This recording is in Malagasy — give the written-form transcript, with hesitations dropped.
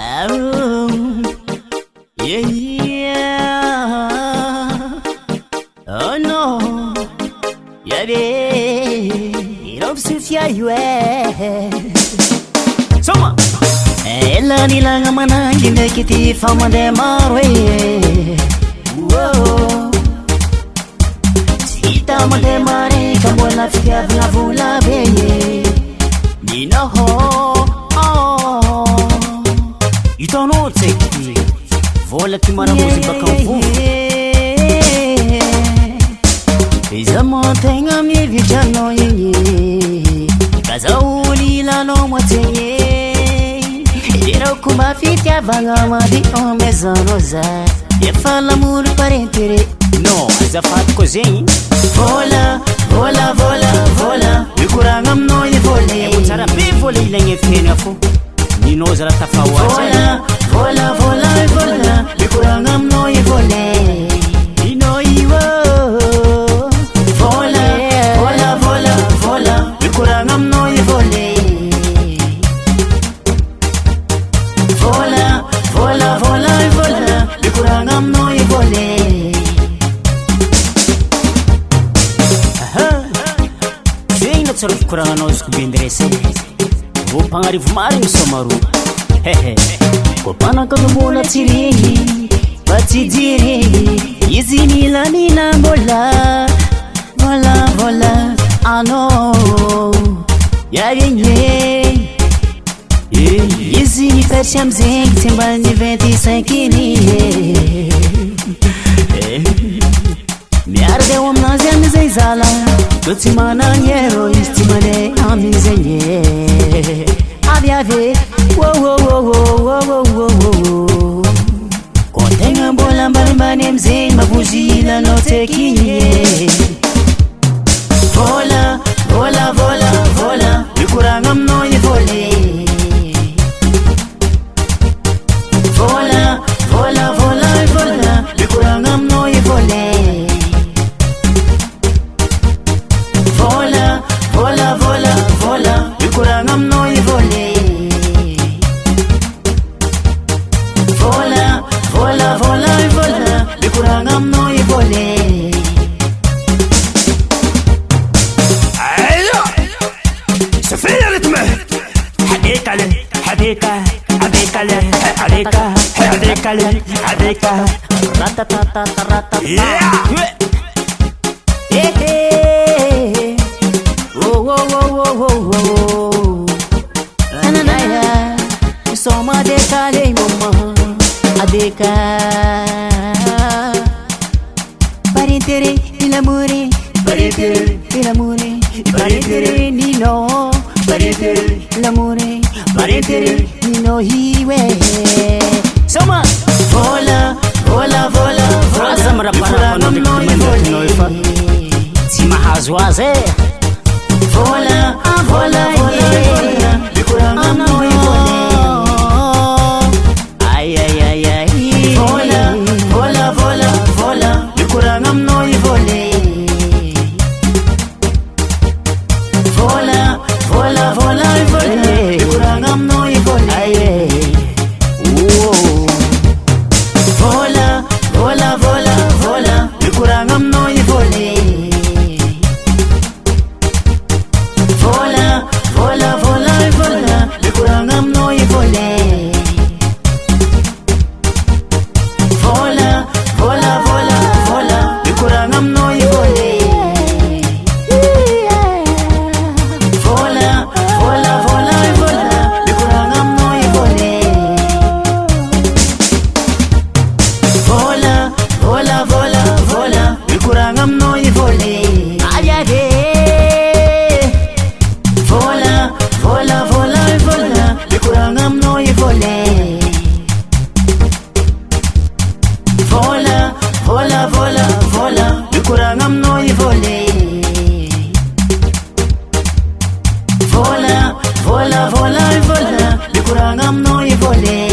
Oh no, Soma ela nilanga manangi ndekiti famande marwe Sita mande mare kambola fikia vula beye Ninoho Itono tseki vola kimara muziba kamfu Iza montenga mi vijano yenye Kaza ulila no mwatenye Idira kuma fitia vanga madi omezanoza Yefa l'amour parentere No, aza fat kozenyi Vola, vola, vola, vola Yukuranga mno ye vole Mutara pe vole ilenge fena fo Nino zara tafawaza Vola, vola, vola, vola Yukuranga mno ye vole Nino iwo Vola, vola, vola, vola Yukuranga mno ye vole Vola, vola, vola, vola Yukuranga mno ye vole Saruf kuranga nos kubindrese Wo pangarivu mari misomaru Ko pana kadumula tiri Batidiri Izinila nina bola Vola vola ano Yarinye Izini persham zeng Timbal ni 25 ni Miarde wamnazia mizaizala Tutimana nyero istimane amizenye Aviave Wo Kontenga bola mbalimbani mzee Mabujila no tekinye Vola, vola, vola, vola Yukuranga mno ye vole Vola, vola, vola, vola Yukuranga mno ye vole Vola, vola, vola, vola Yukuranga mno ye vole Vola, vola, vola, vola Yukuranga mno ye vole Ayo Safina ritme Hadeka le Hadeka Hadeka le Hadeka Hadeka le Hadeka Ratatata ratata Yeah Ananaya Soma adeka le mama Adeka Parentere l'amore Parentere l'amore Parentere nino Parentere l'amore Parentere nino hiwe Soma Vola, vola, vola, vola Azamra para no Sima hazwaze Vola, vola, vola Yukuranga mno ye vole Ay, ay, ay, ay Vola, vola, vola, vola Yukuranga mno ye vole Vola, vola, vola, vola Yukuranga mno ye vole Vola, vola, vola, vola Yukuranga mno ye vole Vola, vola, vola, vola Yukuranga mno ye vole Vola, vola, vola, vola Yukuranga mno ye vole Vola, vola, vola, vola Yukuranga mno ye vole Vola, vola, vola, vola Yukuranga mno ye vole Ayade Vola, vola, vola, vola Yukuranga mno ye vole Vola, vola, vola, vola Yukuranga mno ye vole Vola, vola, vola, vola Yukuranga mno ye vole